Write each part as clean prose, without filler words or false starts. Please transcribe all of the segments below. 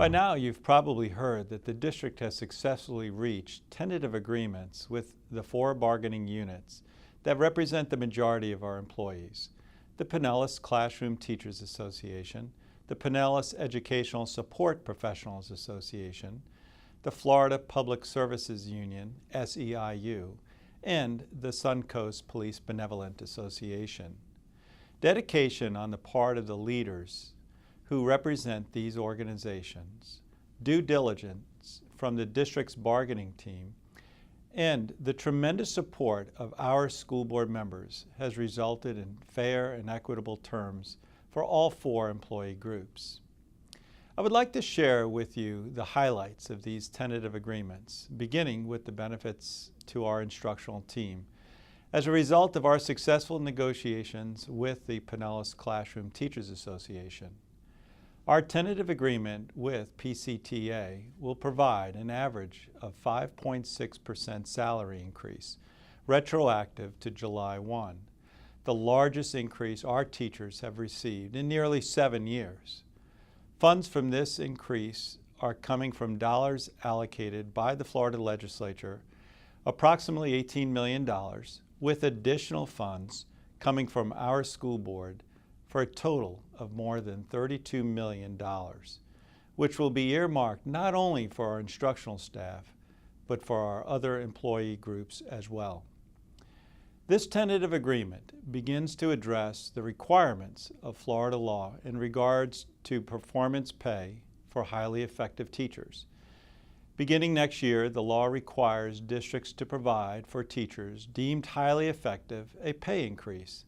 By now, you've probably heard that the district has successfully reached tentative agreements with the 4 bargaining units that represent the majority of our employees: the Pinellas Classroom Teachers Association, the Pinellas Educational Support Professionals Association, the Florida Public Services Union, SEIU, and the Suncoast Police Benevolent Association. Dedication on the part of the leaders who represent these organizations, due diligence from the district's bargaining team, and the tremendous support of our school board members has resulted in fair and equitable terms for all 4 employee groups. I would like to share with you the highlights of these tentative agreements, beginning with the benefits to our instructional team. As a result of our successful negotiations with the Pinellas Classroom Teachers Association, our tentative agreement with PCTA will provide an average of 5.6% salary increase, retroactive to July 1, the largest increase our teachers have received in nearly 7 years. Funds from this increase are coming from dollars allocated by the Florida legislature, approximately $18 million, with additional funds coming from our school board for a total of more than $32 million, which will be earmarked not only for our instructional staff, but for our other employee groups as well. This tentative agreement begins to address the requirements of Florida law in regards to performance pay for highly effective teachers. Beginning next year, the law requires districts to provide for teachers deemed highly effective a pay increase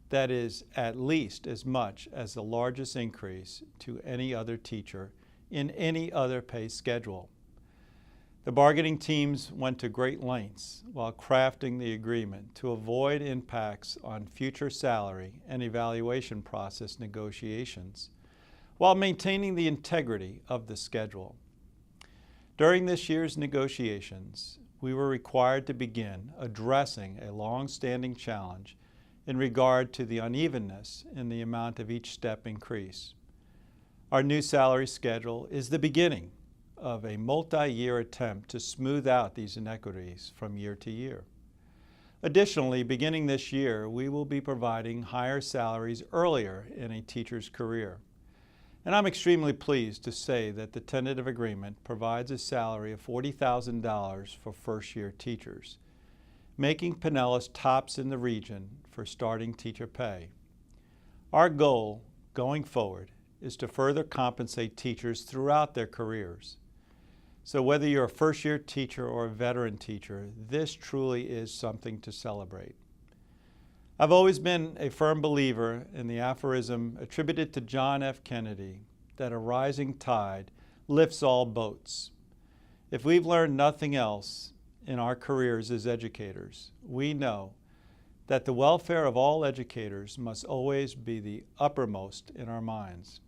that is at least as much as the largest increase to any other teacher in any other pay schedule. The bargaining teams went to great lengths while crafting the agreement to avoid impacts on future salary and evaluation process negotiations, while maintaining the integrity of the schedule. During this year's negotiations, we were required to begin addressing a long-standing challenge in regard to the unevenness in the amount of each step increase. Our new salary schedule is the beginning of a multi-year attempt to smooth out these inequities from year to year. Additionally, beginning this year, we will be providing higher salaries earlier in a teacher's career. And I'm extremely pleased to say that the tentative agreement provides a salary of $40,000 for first-year teachers, making Pinellas tops in the region for starting teacher pay. Our goal going forward is to further compensate teachers throughout their careers. So whether you're a first-year teacher or a veteran teacher, this truly is something to celebrate. I've always been a firm believer in the aphorism attributed to John F. Kennedy that a rising tide lifts all boats. If we've learned nothing else in our careers as educators, we know that the welfare of all educators must always be the uppermost in our minds.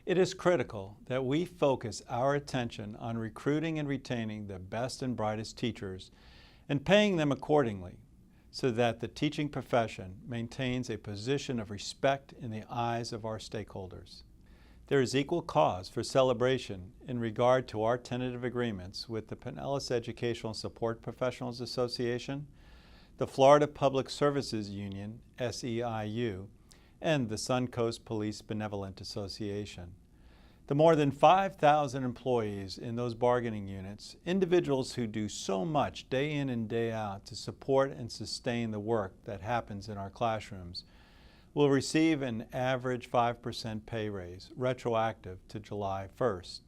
It is critical that we focus our attention on recruiting and retaining the best and brightest teachers and paying them accordingly, so that the teaching profession maintains a position of respect in the eyes of our stakeholders. There is equal cause for celebration in regard to our tentative agreements with the Pinellas Educational Support Professionals Association, the Florida Public Services Union, SEIU, and the Suncoast Police Benevolent Association. The more than 5,000 employees in those bargaining units, individuals who do so much day in and day out to support and sustain the work that happens in our classrooms, will receive an average 5% pay raise, retroactive to July 1st.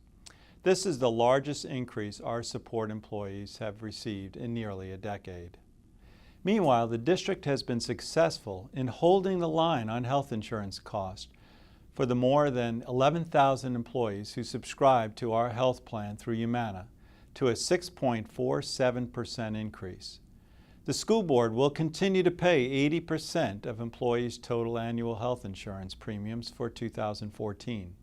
This is the largest increase our support employees have received in nearly a decade. Meanwhile, the district has been successful in holding the line on health insurance costs for the more than 11,000 employees who subscribe to our health plan through Humana to a 6.47% increase. The school board will continue to pay 80% of employees' total annual health insurance premiums for 2014.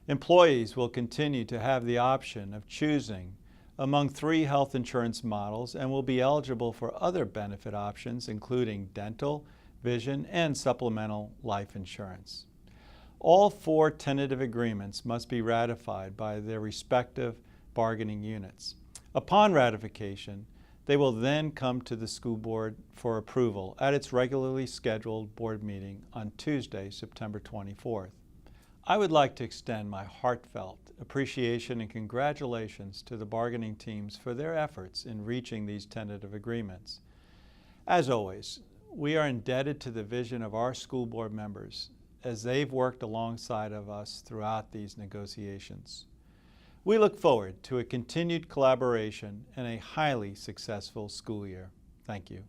Employees will continue to have the option of choosing among 3 health insurance models and will be eligible for other benefit options including dental, vision, and supplemental life insurance. All 4 tentative agreements must be ratified by their respective bargaining units. Upon ratification, they will then come to the school board for approval at its regularly scheduled board meeting on Tuesday, September 24th. I would like to extend my heartfelt appreciation and congratulations to the bargaining teams for their efforts in reaching these tentative agreements. As always, we are indebted to the vision of our school board members as they've worked alongside of us throughout these negotiations. We look forward to a continued collaboration and a highly successful school year. Thank you.